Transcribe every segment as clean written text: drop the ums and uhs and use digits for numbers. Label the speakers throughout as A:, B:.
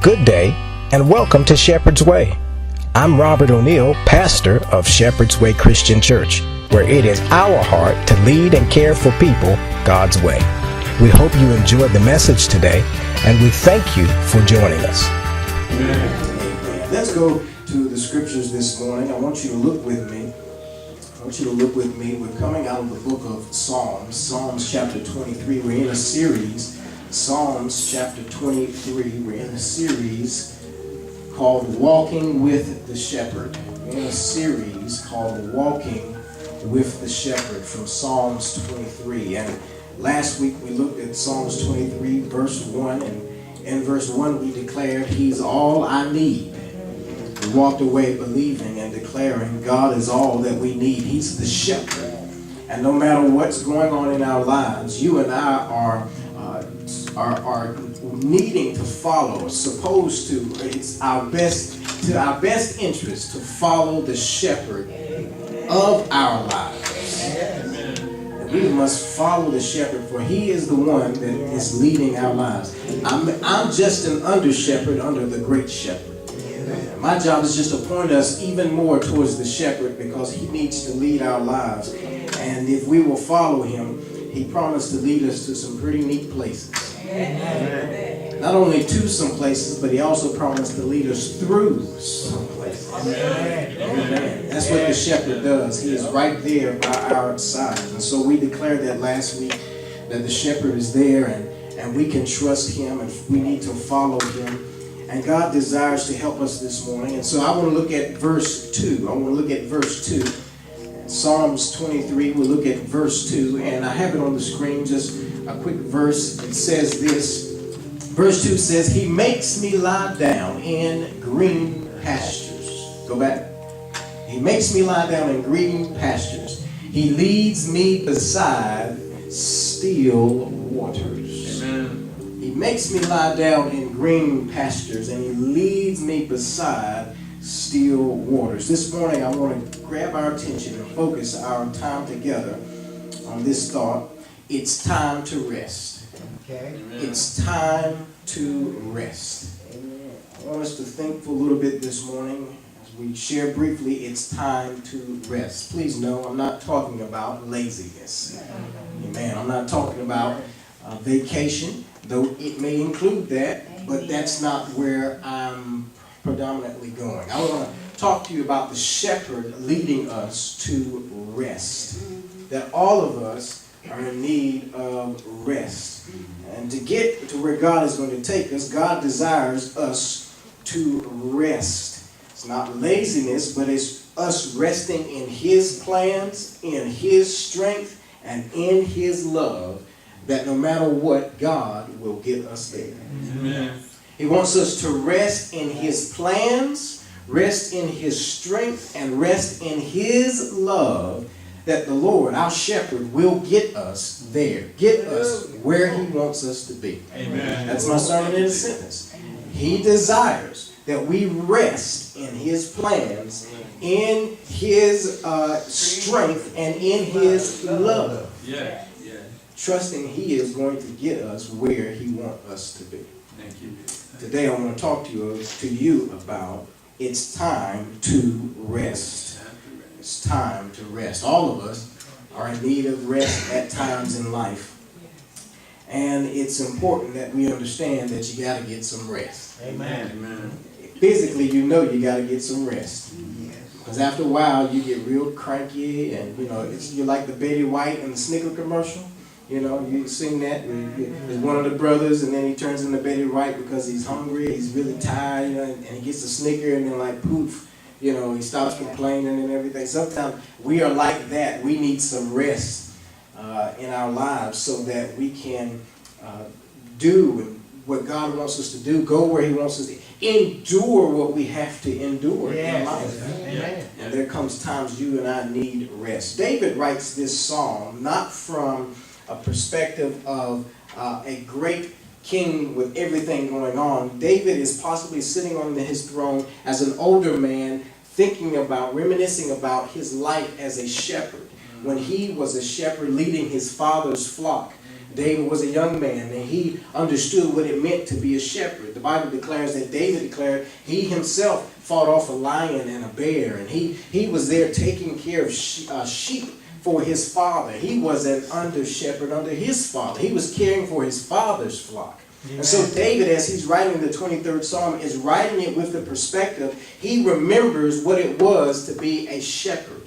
A: Good day, and welcome to Shepherd's Way. I'm Robert O'Neill, pastor of Shepherd's Way Christian Church, where it is our heart to lead and care for people God's way. We hope you enjoyed the message today, and we thank you for joining us.
B: Amen. Let's go to the scriptures this morning. I want you to look with me. We're coming out of the book of Psalms chapter 23. We're in a series, Psalms chapter 23. We're in a series called Walking with the Shepherd. We're in a series called Walking with the Shepherd from Psalms 23. And last week we looked at Psalms 23, verse 1. And in verse 1 we declared, He's all I need. We walked away believing and declaring God is all that we need. He's the shepherd. And no matter what's going on in our lives, you and I are needing to follow, supposed to, it's our best interest to follow the shepherd of our lives. And we must follow the shepherd, for he is the one that is leading our lives. I'm just an under shepherd under the great shepherd. My job is just to point us even more towards the shepherd, because he needs to lead our lives. And if we will follow him, he promised to lead us to some pretty neat places. Amen. Not only to some places, but he also promised to lead us through some places. Amen. Amen. That's what the shepherd does. He is right there by our sides. And so we declared that last week, that the shepherd is there, and we can trust him, and we need to follow him. And God desires to help us this morning. And so I want to look at verse 2. Psalms 23, we'll look at verse 2. And I have it on the screen, just a quick verse. It says this. Verse 2 says, He makes me lie down in green pastures. Go back. He makes me lie down in green pastures. He leads me beside still waters. Amen. He makes me lie down in green pastures, and he leads me beside still waters. This morning I want to grab our attention and focus our time together on this thought. It's time to rest. Okay. It's time to rest. Amen. I want us to think for a little bit this morning as we share briefly. It's time to rest. Please know I'm not talking about laziness. Amen. I'm not talking about vacation, though it may include that, but that's not where I'm predominantly going. I want to talk to you about the shepherd leading us to rest. That all of us are in need of rest. And to get to where God is going to take us, God desires us to rest. It's not laziness, but it's us resting in his plans, in his strength, and in his love, that no matter what, God will get us there. Amen. He wants us to rest in his plans, rest in his strength, and rest in his love, that the Lord, our shepherd, will get us there, get us where he wants us to be. Amen. That's my sermon in a sentence. He desires that we rest in his plans, in his strength, and in his love. Yeah. Trusting he is going to get us where he wants us to be. Thank you. Today I want to talk to you about it's time to rest. It's time to rest. All of us are in need of rest at times in life. And it's important that we understand that you got to get some rest. Amen. Amen. Physically, you know you got to get some rest. Because after a while, you get real cranky, and you're like the Betty White and the Snicker commercial. You sing that. There's one of the brothers, and then he turns into Betty White because he's hungry, he's really tired, and he gets a Snicker, and then like poof, he stops complaining and everything. Sometimes we are like that. We need some rest in our lives so that we can do what God wants us to do, go where he wants us to endure what we have to endure in life. Amen. And there comes times you and I need rest. David writes this psalm not from a perspective of a great king with everything going on. David is possibly sitting on his throne as an older man, reminiscing about his life as a shepherd, when he was a shepherd leading his father's flock. David was a young man, and he understood what it meant to be a shepherd. The Bible declares that David declared he himself fought off a lion and a bear, and he was there taking care of sheep for his father. He was an under shepherd under his father. He was caring for his father's flock. Amen. And so David, as he's writing the 23rd Psalm, is writing it with the perspective. He remembers what it was to be a shepherd.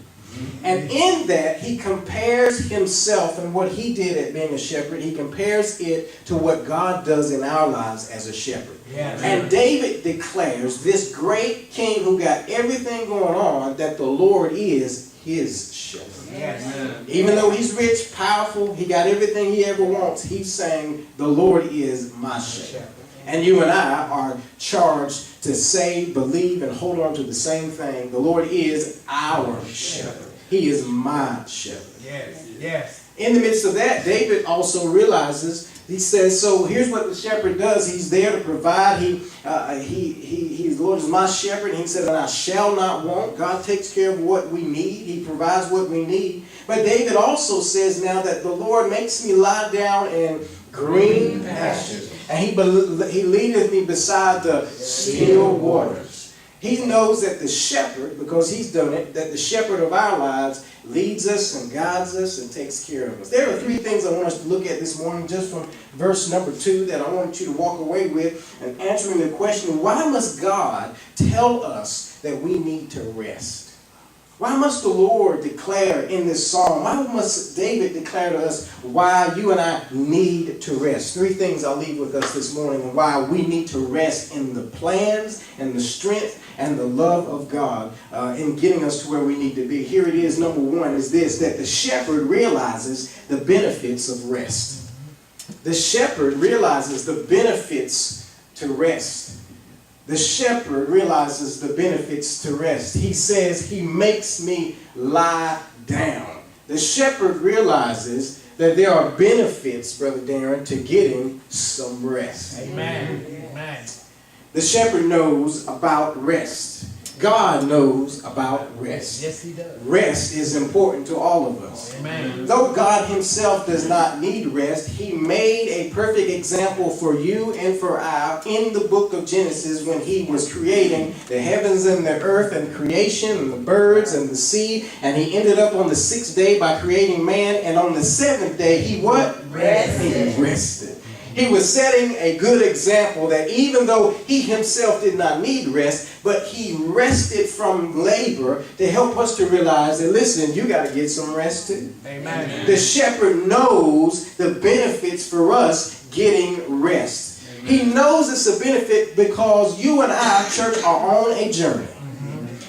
B: And in that, he compares himself and what he did at being a shepherd. He compares it to what God does in our lives as a shepherd. Yeah, and David declares, this great king who got everything going on, that the Lord is his shepherd. Yes. Even though he's rich, powerful, he got everything he ever wants, he's saying, the Lord is my shepherd. And you and I are charged to say, believe, and hold on to the same thing. The Lord is our shepherd. He is my shepherd. Yes, yes. In the midst of that, David also realizes, he says, so here's what the shepherd does. He's there to provide. The Lord is my shepherd. And he said, and I shall not want. God takes care of what we need. He provides what we need. But David also says now that the Lord makes me lie down in green pastures. And he leadeth me beside the still waters. He knows that the shepherd, because he's done it, that the shepherd of our lives leads us and guides us and takes care of us. There are three things I want us to look at this morning, just from verse number 2, that I want you to walk away with, and answering the question, why must God tell us that we need to rest? Why must the Lord declare in this psalm? Why must David declare to us why you and I need to rest? Three things I'll leave with us this morning, and why we need to rest in the plans and the strength and the love of God in getting us to where we need to be. Here it is. Number one is this, that the shepherd realizes the benefits of rest. The shepherd realizes the benefits to rest. The shepherd realizes the benefits to rest. He says, he makes me lie down. The shepherd realizes that there are benefits, Brother Darren, to getting some rest. Amen. Amen. The shepherd knows about rest. God knows about rest. Yes, he does. Rest is important to all of us. Amen. Though God himself does not need rest, he made a perfect example for you and for I in the book of Genesis when he was creating the heavens and the earth and creation and the birds and the sea. And he ended up on the 6th day by creating man. And on the 7th day, he what? Rested. He rested. He was setting a good example that even though he himself did not need rest, but he rested from labor to help us to realize that, listen, you got to get some rest too. Amen. The shepherd knows the benefits for us getting rest. Amen. He knows it's a benefit because you and I, church, are on a journey.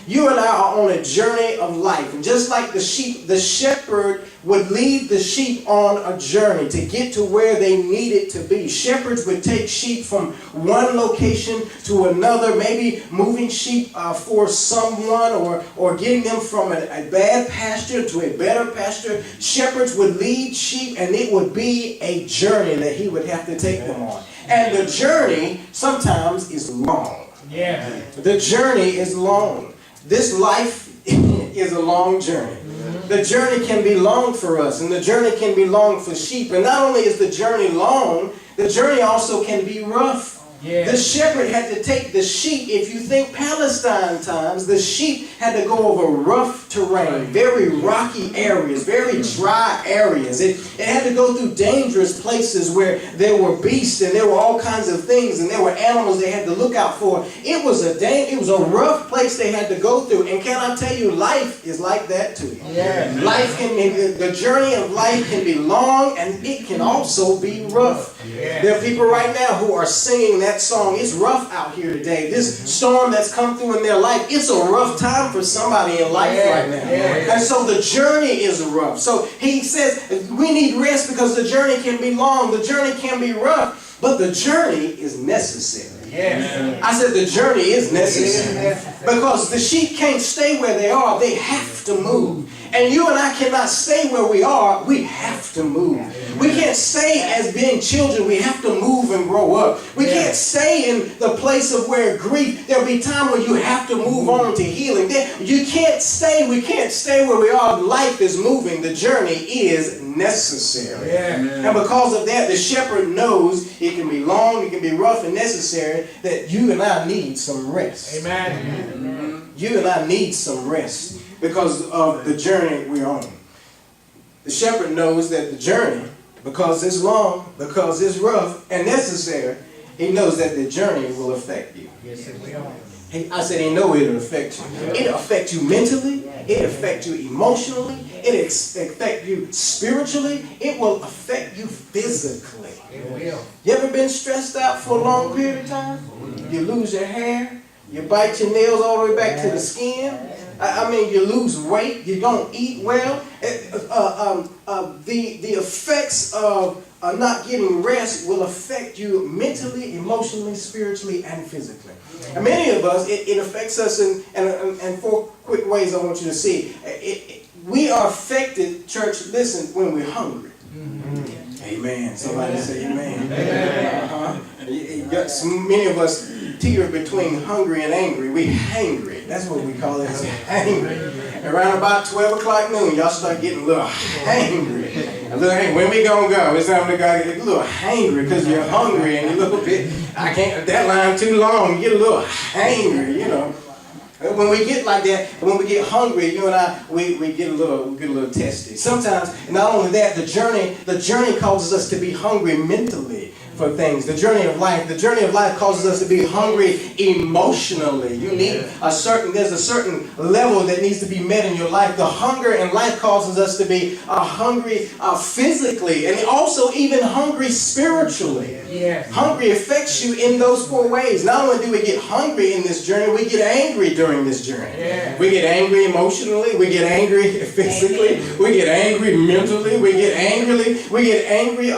B: You and I are on a journey of life. And just like the sheep, the shepherd would lead the sheep on a journey to get to where they needed to be. Shepherds would take sheep from one location to another, maybe moving sheep for someone or getting them from a bad pasture to a better pasture. Shepherds would lead sheep, and it would be a journey that he would have to take them on. And the journey sometimes is long. Yeah. The journey is long. This life is a long journey. The journey can be long for us, and the journey can be long for sheep. And not only is the journey long, the journey also can be rough. Yeah. The shepherd had to take the sheep. If you think Palestine times, the sheep had to go over rough terrain, very rocky areas, very dry areas. It had to go through dangerous places where there were beasts and there were all kinds of things, and there were animals they had to look out for. It was a rough place they had to go through. And can I tell you, life is like that too. Yeah. The journey of life can be long, and it can also be rough. Yeah. There are people right now who are singing that song. It's rough out here today. This storm that's come through in their life, it's a rough time for somebody in life right now. Yeah. And so the journey is rough. So he says we need rest because the journey can be long. The journey can be rough, but the journey is necessary. Yeah. I said the journey is necessary because the sheep can't stay where they are. They have to move. And you and I cannot stay where we are. We have to move. We can't stay as being children. We have to move and grow up. We can't stay in the place of where grief. There'll be time when you have to move on to healing. We can't stay where we are. Life is moving. The journey is necessary. And because of that, the shepherd knows it can be long, it can be rough and necessary, that you and I need some rest.
C: Amen.
B: You and I need some rest because of the journey we're on. The shepherd knows that the journey, because it's long, because it's rough and necessary, he knows that the journey will affect you.
C: Yes, it will.
B: I said he knows it'll affect you. It'll affect you mentally. It'll affect you emotionally. It'll affect you spiritually. It will affect you physically.
C: It will.
B: You ever been stressed out for a long period of time? You lose your hair. You bite your nails all the way back to the skin. I mean, you lose weight. You don't eat well. The effects of not getting rest will affect you mentally, emotionally, spiritually, and physically. And many of us, it affects us in four quick ways I want you to see. We are affected, church, listen, when we're hungry. Amen. Somebody say amen. Many of us teeter between hungry and angry. We hangry. That's what we call it. Hangry. Around about 12 o'clock noon, y'all start getting a little hangry. A little hangry. When we gonna go? It's time to go get a little hangry because you're hungry and you're a little bit, that line too long. You get a little hangry, you know. When we get like that, when we get hungry, you and I, we get a little testy. Sometimes, not only that, the journey causes us to be hungry mentally for things. The journey of life causes us to be hungry emotionally. There's a certain level that needs to be met in your life. The hunger in life causes us to be hungry physically and also even hungry spiritually.
C: Yes.
B: Hungry affects you in those four ways. Not only do we get hungry in this journey, we get angry during this journey.
C: Yeah.
B: We get angry emotionally, we get angry physically, we get angry mentally, we get angry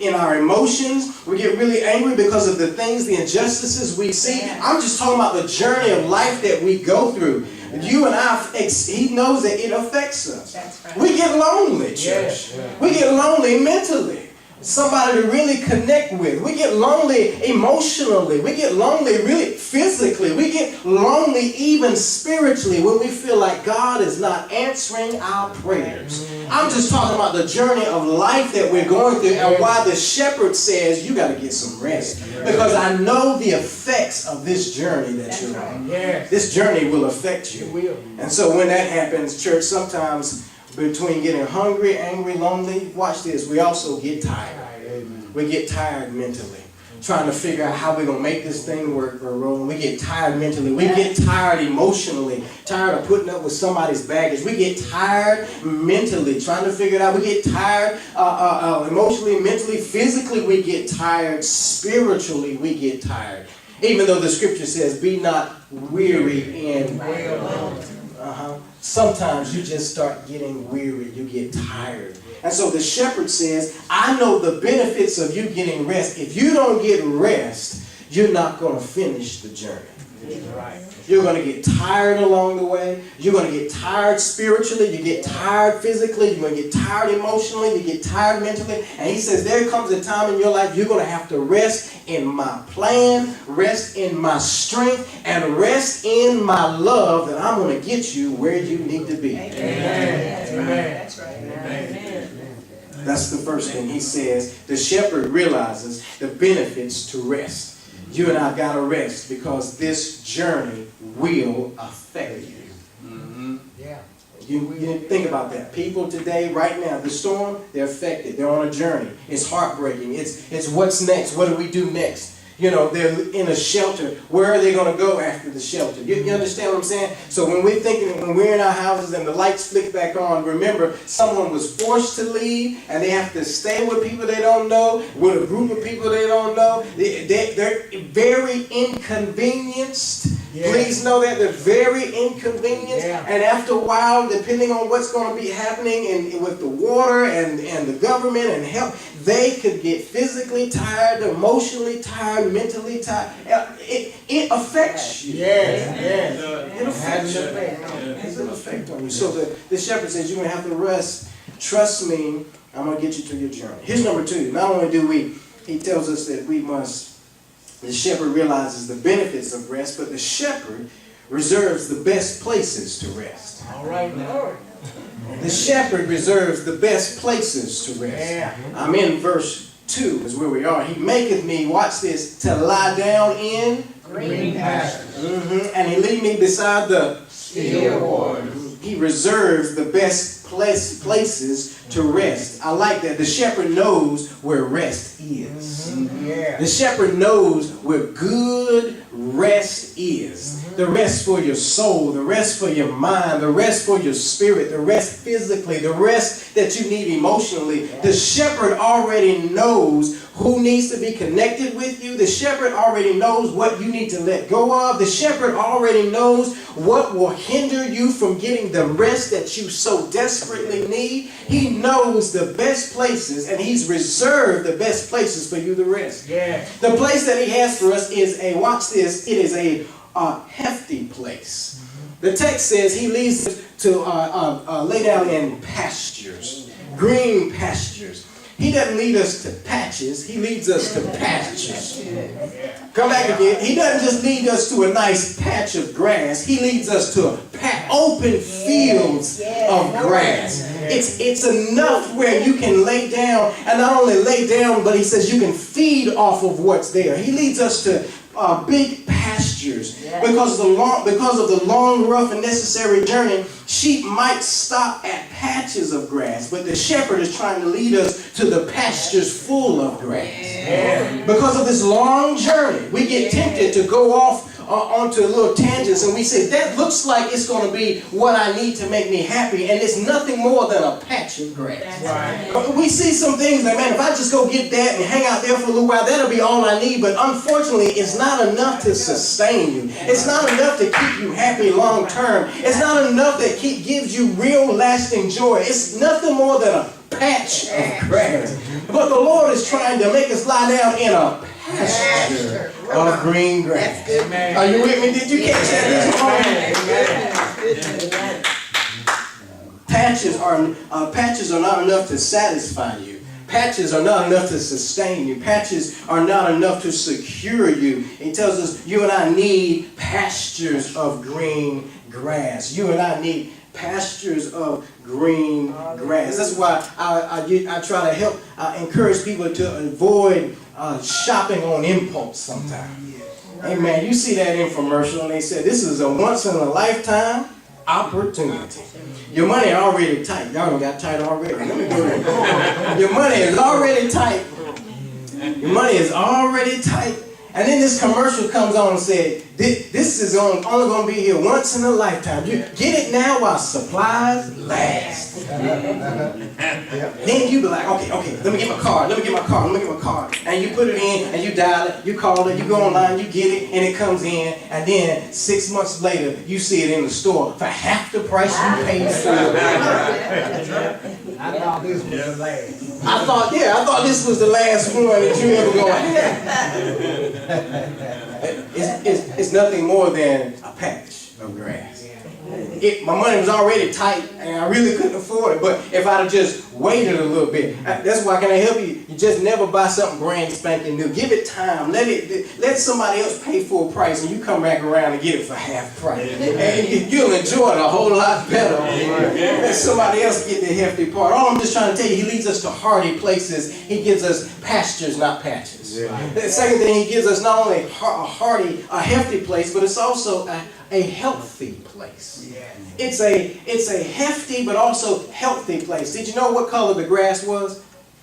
B: in our emotions. We get really angry because of the things, the injustices we see. I'm just talking about the journey of life that we go through. You and I, he knows that it affects us.
D: That's right.
B: We get lonely, church.
C: Yeah.
B: We get lonely mentally. Somebody to really connect with. We get lonely emotionally. We get lonely really physically. We get lonely even spiritually when we feel like God is not answering our prayers. I'm just talking about the journey of life that we're going through and why the shepherd says you got to get some rest. Because I know the effects of this journey that you're on.
C: Yes.
B: This journey will affect you.
C: It will.
B: And so when that happens, church, sometimes between getting hungry, angry, lonely, watch this, we also get tired. We get tired mentally, trying to figure out how we're going to make this thing work or roll. We get tired mentally. We get tired emotionally, tired of putting up with somebody's baggage. We get tired mentally, trying to figure it out. We get tired emotionally, mentally, physically. We get tired spiritually. We get tired. Even though the scripture says, be not weary in sometimes you just start getting weary. You get tired. And so the shepherd says, I know the benefits of you getting rest. If you don't get rest, you're not going to finish the journey.
C: Right.
B: You're going to get tired along the way. You're going to get tired spiritually. You get tired physically. You're going to get tired emotionally. You get tired mentally. And he says there comes a time in your life you're going to have to rest in my plan, rest in my strength, and rest in my love that I'm going to get you where you need to be.
D: Amen.
C: Amen.
D: That's right. Amen.
B: That's the first thing. He says the shepherd realizes the benefits to rest. You and I got to rest because this journey will affect you.
C: Yeah.
B: You think about that. People today, right now, the storm, they're affected. They're on a journey. It's heartbreaking. It's what's next? What do we do next? You know, they're in a shelter. Where are they going to go after the shelter? You understand what I'm saying? So when we're in our houses and the lights flick back on, remember, someone was forced to leave and they have to stay with people they don't know, with a group of people they don't know. They're very inconvenienced.
C: Yeah.
B: Please know that they're very inconvenienced.
C: Yeah.
B: And after a while, depending on what's going to be happening with the water and the government and help, they could get physically tired, emotionally tired, mentally tired. It affects you.
C: Yes. Yes.
B: It affects you. It has an effect on you. So the shepherd says you're going to have to rest Trust me, I'm going to get you through your journey. Here's number 2. Not only do he tells us that the shepherd realizes the benefits of rest, but the shepherd reserves the best places to rest.
C: All right now.
B: The shepherd reserves the best places to rest.
C: Yeah.
B: I'm in verse 2 is where we are. He maketh me, watch this, to lie down in
C: Green pastures.
B: and he lead me beside the
C: Still waters.
B: He reserves the best places to rest. I like that. The shepherd knows where rest is.
C: Yeah.
B: The shepherd knows where good rest is. The rest for your soul, the rest for your mind, the rest for your spirit, the rest physically, the rest that you need emotionally. The shepherd already knows who needs to be connected with you. The shepherd already knows what you need to let go of. The shepherd already knows what will hinder you from getting the rest that you so desperately need. He knows the best places, and he's reserved the best places for you to rest.
C: Yeah.
B: The place that he has for us is watch this, it is a hefty place. The text says he leads us to lay down in pastures, green pastures. He doesn't lead us to patches, he leads us to pastures. Come back again. He doesn't just lead us to a nice patch of grass, he leads us to open fields of grass. It's enough where you can lay down, and not only lay down, but he says you can feed off of what's there. He leads us to big pastures because of the long, rough, and necessary journey. Sheep might stop at patches of grass, but the shepherd is trying to lead us to the pastures full of grass. Because of this long journey, we get tempted to go off onto little tangents, and we say that looks like it's going to be what I need to make me happy, and it's nothing more than a patch of grass.
C: Right.
B: We see some things that, man, if I just go get that and hang out there for a little while, that'll be all I need. But unfortunately, it's not enough to sustain you. It's not enough to keep you happy long term. It's not enough that gives you real lasting joy. It's nothing more than a patch of grass. But the Lord is trying to make us lie down in a pasture of green grass. Are you with me? Did you catch that this morning? Patches are not enough to satisfy you. Patches are not enough to sustain you. Patches are not enough to secure you. He tells us you and I need pastures of green grass. You and I need pastures of green grass. That's why I try to help encourage people to avoid shopping on impulse sometimes. Amen. You see that infomercial and they said this is a once in a lifetime opportunity. Your money already tight. Y'all done got tight already. Let me go there. Your money is already tight. Your money is already tight. And then this commercial comes on and said, this is only going to be here once in a lifetime. You get it now while supplies last. Then you be like, okay, let me get my card. And you put it in and you dial it, you call it, you go online, you get it, and it comes in. And then 6 months later, you see it in the store for half the price you paid for it.
C: I thought this was the last.
B: I thought this was the last one that you ever going to have. It's nothing more than a patch of grass. My money was already tight and I really couldn't afford it, but if I'd have just waited a little bit, that's why can I help you? You just never buy something brand spanking new. Give it time. Let somebody else pay full price and you come back around and get it for half price. And you'll enjoy it a whole lot better. Let somebody else get the hefty part. All I'm just trying to tell you, he leads us to hardy places. He gives us pastures, not patches. The second thing, he gives us not only a hefty place, but it's also a healthy place. It's a hefty but also healthy place. Did you know what color the grass was?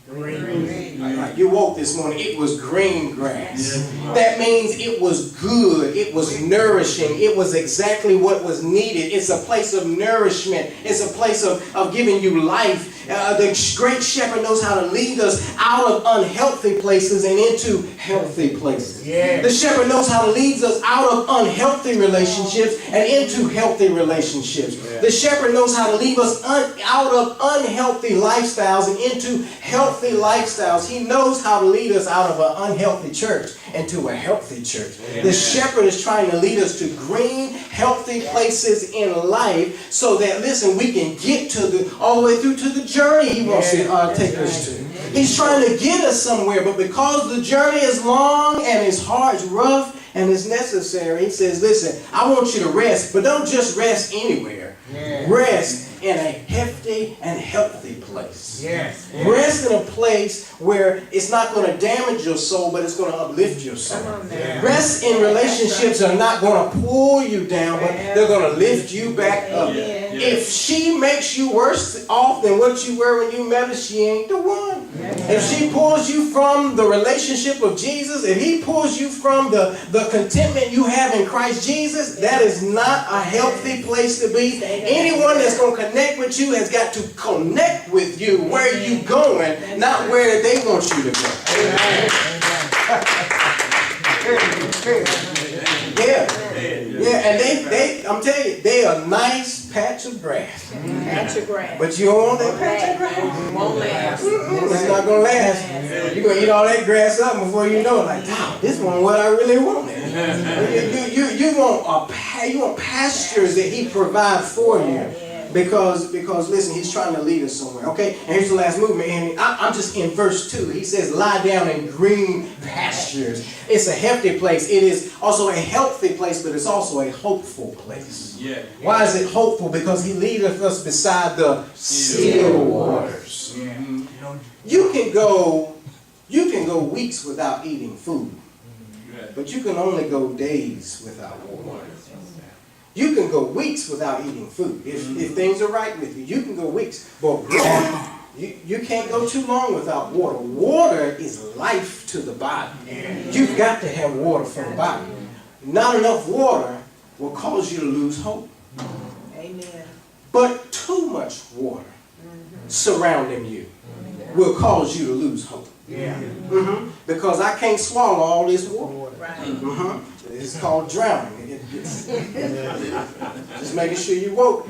B: Green. Right. You woke this morning, it was green grass. That means it was good, it was nourishing, it was exactly what was needed. It's a place of nourishment, it's a place of giving you life. The great shepherd knows how to lead us out of unhealthy places and into healthy places. The shepherd knows how to lead us out of unhealthy relationships and into healthy relationships. The shepherd knows how to lead us out of unhealthy lifestyles and into healthy unhealthy lifestyles. He knows how to lead us out of an unhealthy church into a healthy church. Amen. The shepherd is trying to lead us to green, healthy places in life so that, listen, we can get to all the way through to the journey he wants to take us to. He's trying to get us somewhere, but because the journey is long and it's hard, it's rough, and it's necessary, he says, listen, I want you to rest, but don't just rest anywhere. Rest in a hefty and healthy place. Rest in a place where it's not going to damage your soul, but it's going to uplift your soul. Rest in relationships are not going to pull you down, but they're going to lift you back up. If she makes you worse off than what you were when you met her, she ain't the one. If she pulls you from the relationship of Jesus, if he pulls you from the contentment you have in Christ Jesus, that is not a healthy place to be. Anyone that's going to connect with you has got to connect with you where you going, not where they want you to go. And I'm telling you, they are a nice patch of grass.
D: Patch of grass.
B: But you don't want that patch of grass.
D: Won't last.
B: It's not going to last. You're going to eat all that grass up before you know it. Like, damn, this one what I really wanted. You want pastures that he provides for you. Because listen, he's trying to lead us somewhere. Okay, and here's the last movement. And I'm just in verse 2. He says, lie down in green pastures. It's a hefty place. It is also a healthy place, but it's also a hopeful place. Why is it hopeful? Because he leadeth us beside the still waters. You can go weeks without eating food, but you can only go days without water. You can go weeks without eating food. If things are right with you, you can go weeks. But you can't go too long without water. Water is life to the body. You've got to have water for the body. Not enough water will cause you to lose hope.
D: Amen.
B: But too much water surrounding you will cause you to lose hope. Because I can't swallow all this water. It's called drowning. Just making sure you woke.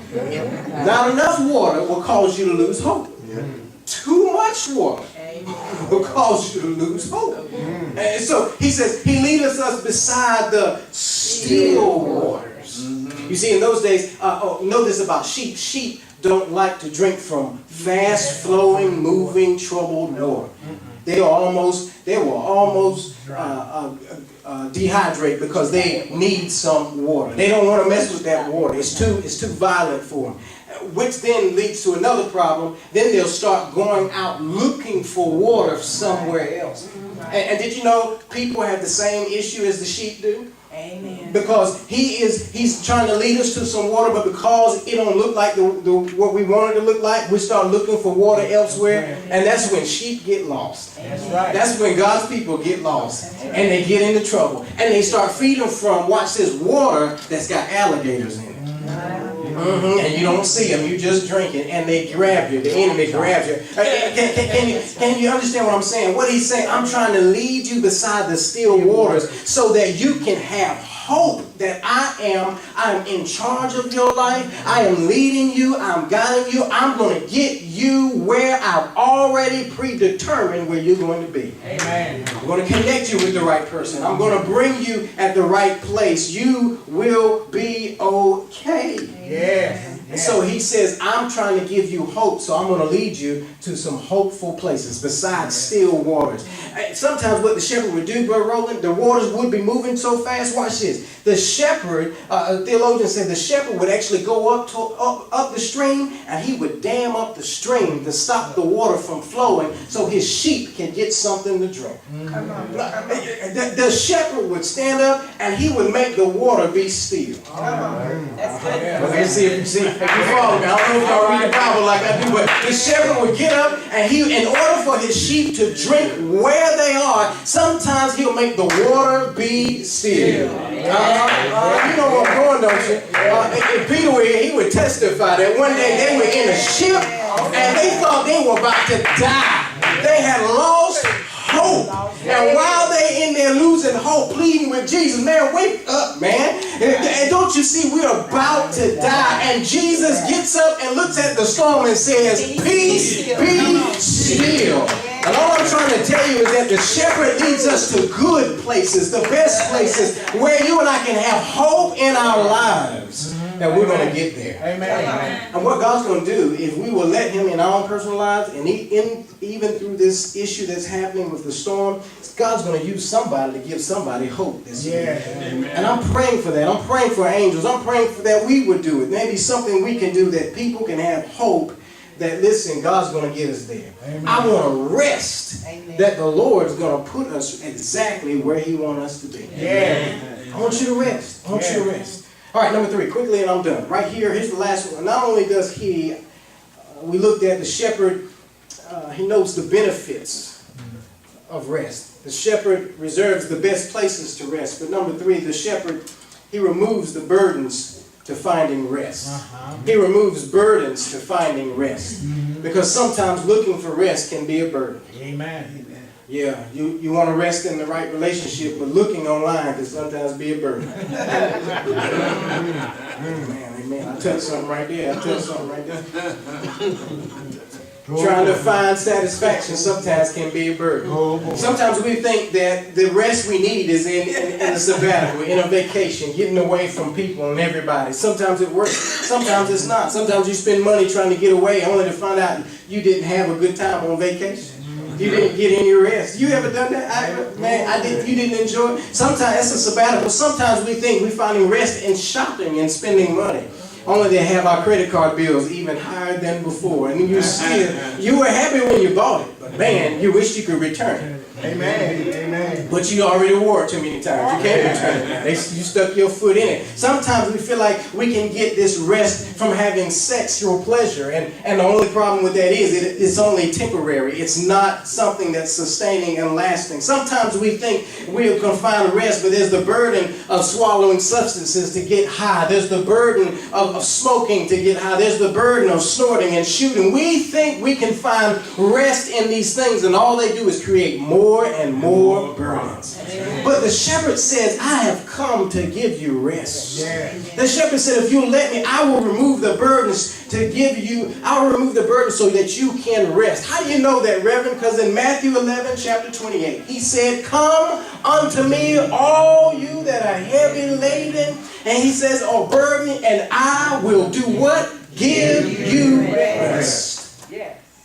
B: Not enough water will cause you to lose hope. Too much water will cause you to lose hope. And so he says, he leadeth us beside the still waters. You see, in those days, know this about sheep. Sheep don't like to drink from fast-flowing, moving, troubled water. They will almost dehydrate because they need some water. They don't want to mess with that water. It's too violent for them. Which then leads to another problem. Then they'll start going out looking for water somewhere else. And did you know people have the same issue as the sheep do?
D: Amen.
B: Because he's trying to lead us to some water, but because it don't look like what we want it to look like, we start looking for water elsewhere, and that's when sheep get lost.
C: That's right.
B: That's when God's people get lost, and they get into trouble, and they start feeding from, watch this, water that's got alligators in it. And you don't see them, you just drink it, and they grab you. The enemy grabs you. Can you understand what I'm saying? What he's saying, I'm trying to lead you beside the still waters so that you can have hope that I'm in charge of your life. I am leading you. I'm guiding you. I'm going to get you where I've already predetermined where you're going to be.
C: Amen.
B: I'm going to connect you with the right person. I'm going to bring you at the right place. You will be okay.
C: Yes.
B: And so he says, I'm trying to give you hope, so I'm going to lead you to some hopeful places besides still waters. Sometimes what the shepherd would do, Brother Roland, the waters would be moving so fast. Watch this. The shepherd, a theologian said the shepherd would actually go up the stream, and he would dam up the stream to stop the water from flowing so his sheep can get something to drink. The shepherd would stand up, and he would make the water be still.
D: That's good.
B: Let's see if you see. If you follow me, I don't know if y'all read the Bible like I do, but the shepherd would get up, and in order for his sheep to drink where they are, sometimes he'll make the water be still. You know what I'm going, don't you? If Peter were here, he would testify that one day they were in a ship, and they thought they were about to die. They had lost hope. And while they in there losing hope, pleading with Jesus, man, wake up, man. And don't you see we're about to die? And Jesus gets up and looks at the storm and says, peace, be still. And all I'm trying to tell you is that the shepherd leads us to good places, the best places, where you and I can have hope in our lives that we're going to get there.
C: Amen.
B: And what God's going to do, if we will let Him in our own personal lives, and even through this issue that's happening with the storm, God's going to use somebody to give somebody hope this year. And I'm praying for that. I'm praying for angels. I'm praying for that we would do it. Maybe something we can do that people can have hope that, listen, God's going to get us there.
C: Amen.
B: I want to rest
D: Amen.
B: that the Lord's going to put us exactly where He wants us to be.
C: Yeah.
B: I want you to rest. I want you to rest. All right, number 3, quickly, and I'm done. Right here, here's the last one. Not only does he, we looked at the shepherd, he knows the benefits of rest. The shepherd reserves the best places to rest. But number 3, the shepherd, he removes the burdens to finding rest. He removes burdens to finding rest. Because sometimes looking for rest can be a burden.
C: Amen.
B: Yeah, you want to rest in the right relationship, but looking online can sometimes be a burden. Amen. I touched something right there. Trying to find satisfaction sometimes can be a burden. Sometimes we think that the rest we need is in a sabbatical, in a vacation, getting away from people and everybody. Sometimes it works. Sometimes it's not. Sometimes you spend money trying to get away only to find out you didn't have a good time on vacation. You didn't get any rest. You ever done that? You didn't enjoy it? Sometimes it's a sabbatical. Sometimes we think we're finding rest in shopping and spending money. Only to have our credit card bills even higher than before. And you were happy when you bought it, but man, you wish you could return it.
C: Amen.
B: But you already wore it too many times. You can't return it now. You stuck your foot in it. Sometimes we feel like we can get this rest from having sexual pleasure. And the only problem with that is it's only temporary. It's not something that's sustaining and lasting. Sometimes we think we're going to find rest, but there's the burden of swallowing substances to get high. There's the burden of smoking to get high. There's the burden of snorting and shooting. We think we can find rest in these things, and all they do is create more and more burdens. But the shepherd says, I have come to give you rest. The shepherd said, if you let me, I will remove the burdens to give you, I will remove the burdens so that you can rest. How do you know that, Reverend? Because in Matthew 11, chapter 28, he said, come unto me, all you that are heavy laden, and he says, oh, burden, and I will do what? Give you rest.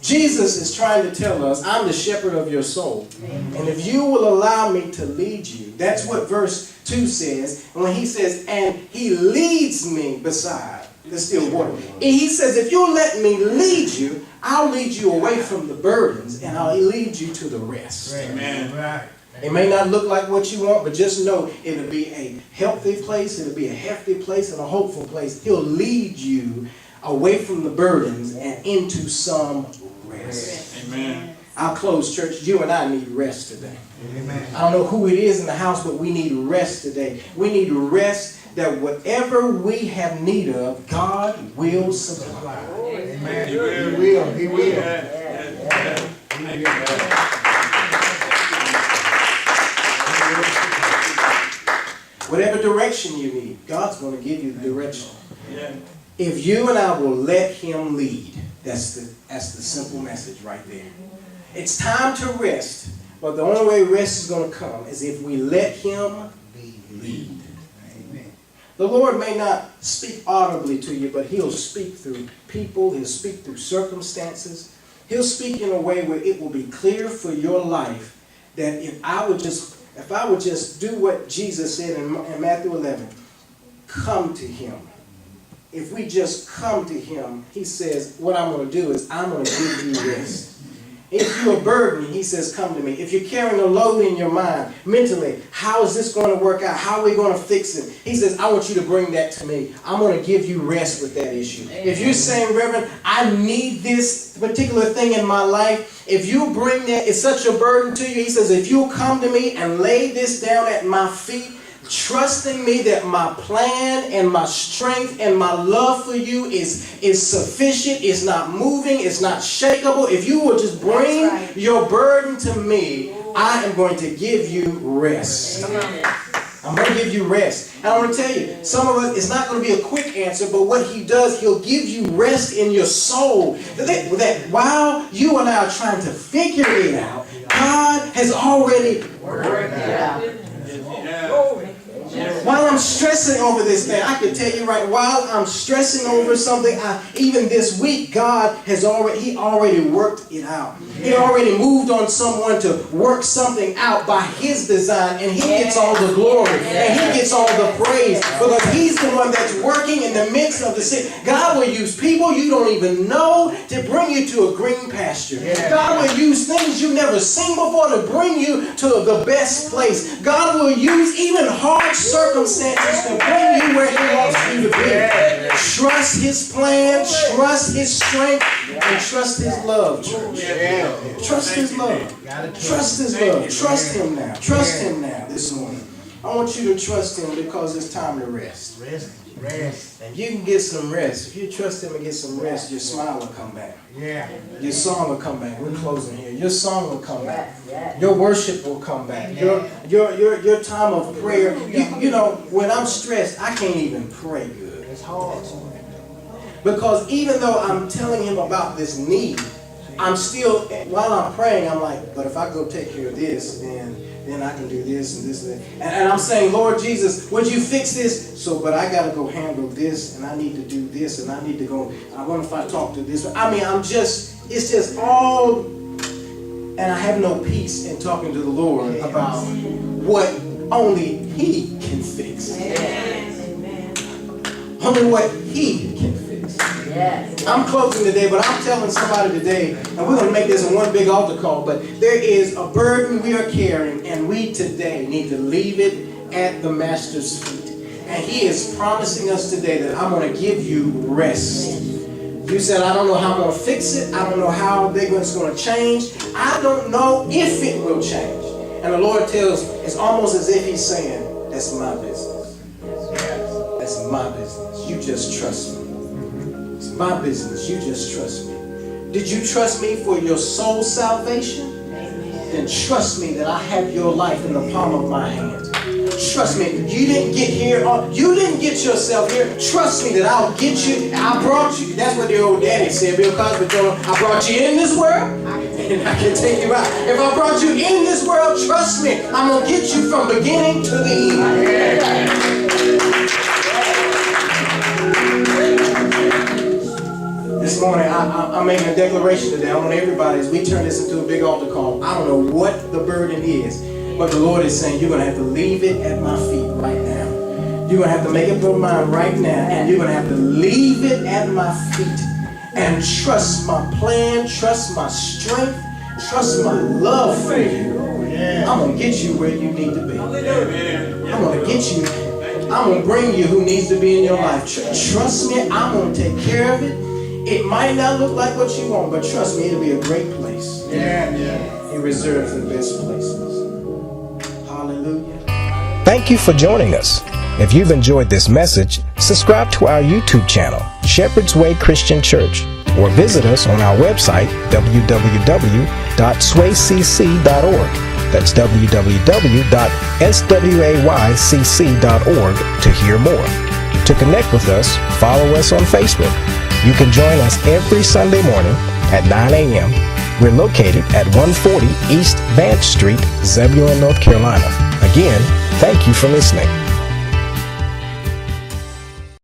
B: Jesus is trying to tell us, I'm the shepherd of your soul. And if you will allow me to lead you, that's what verse 2 says. And when he says, and he leads me beside the still water. And he says, if you'll let me lead you, I'll lead you away from the burdens and I'll lead you to the rest.
C: Amen. Right.
B: It may not look like what you want, but just know it'll be a healthy place, it'll be a hefty place, and a hopeful place. He'll lead you away from the burdens and into some rest.
C: Amen.
B: I'll close, church. You and I need rest today.
C: Amen.
B: I don't know who it is in the house, but we need rest today. We need rest that whatever we have need of, God will supply.
C: Amen. He will. He will.
B: Whatever direction you need, God's going to give you the direction. If you and I will let Him lead, that's the simple message right there. It's time to rest, but the only way rest is going to come is if we let Him lead. Amen. The Lord may not speak audibly to you, but He'll speak through people. He'll speak through circumstances. He'll speak in a way where it will be clear for your life that if I would just do what Jesus said in Matthew 11, come to Him. If we just come to Him, He says, what I'm going to do is I'm going to give you rest. If you're burdened, He says, come to me. If you're carrying a load in your mind, mentally, how is this going to work out? How are we going to fix it? He says, I want you to bring that to me. I'm going to give you rest with that issue. If you're saying, Reverend, I need this particular thing in my life, if you bring that, it's such a burden to you. He says, if you'll come to me and lay this down at my feet, trusting me that my plan and my strength and my love for you is sufficient, it's not moving, it's not shakable. If you will just bring your burden to me, I am going to give you rest. I'm going to give you rest. And I want to tell you, some of us, it's not going to be a quick answer, but what he does, he'll give you rest in your soul. That while you and I are trying to figure it out, God has already worked it out. While I'm stressing over this thing, I can tell you right, while I'm stressing over something, even this week, God has already worked it out. He already moved on someone to work something out by his design, and he gets all the glory, and he gets all the praise, because he's the one that's working in the midst of the city. God will use people you don't even know to bring you to a green pasture. God will use things you've never seen before to bring you to the best place. God will use even hard circumstances to bring you where he wants you to be. Trust his plan, trust his strength, and trust his love, church. Trust his love. Trust his love. Trust him now. Trust him now this morning. I want you to trust him because it's time to rest. Rest. And you can get some rest. If you trust him and get some rest, your smile will come back. Your song will come back. We're closing here. Your song will come back. Your worship will come back. Your time of prayer. You know, when I'm stressed, I can't even pray good. It's hard. Because even though I'm telling him about this need, I'm still, while I'm praying, I'm like, but if I go take care of this, then I can do this and this and that. And I'm saying, Lord Jesus, would you fix this? So, but I got to go handle this, and I need to do this, and I need to go, I wonder if I talk to this. I mean, it's just all, and I have no peace in talking to the Lord about what only he can fix. Only what he can fix. I'm closing today, but I'm telling somebody today, and we're going to make this in one big altar call, but there is a burden we are carrying, and we today need to leave it at the Master's feet. And he is promising us today that I'm going to give you rest. You said, I don't know how I'm going to fix it. I don't know how big it's going to change. I don't know if it will change. And the Lord tells, it's almost as if he's saying, that's my business. That's my business. You just trust me. It's my business. You just trust me. Did you trust me for your soul salvation? Then trust me that I have your life in the palm of my hand. Trust me, you didn't get here, you didn't get yourself here. Trust me that I'll get you. I brought you. That's what the old daddy said, Bill Cosby told him, I brought you in this world, and I can take you out. If I brought you in this world, trust me, I'm going to get you from beginning to the end. This morning, I'm making a declaration today. I want everybody, as we turn this into a big altar call, I don't know what the burden is, but the Lord is saying, you're going to have to leave it at my feet right now. You're going to have to make up your mind right now, and you're going to have to leave it at my feet and trust my plan, trust my strength, trust my love for you. I'm going to get you where you need to be. I'm going to get you. I'm going to bring you who needs to be in your life. Trust me, I'm going to take care of it. It might not look like what you want, but trust me, it'll be a great place. He reserves the best places. Hallelujah.
A: Thank you for joining us. If you've enjoyed this message, subscribe to our YouTube channel, Shepherd's Way Christian Church, or visit us on our website, www.swaycc.org. That's www.swaycc.org to hear more. To connect with us, follow us on Facebook. You can join us every Sunday morning at 9 a.m. We're located at 140 East Vance Street, Zebulon, North Carolina. Again, thank you for listening.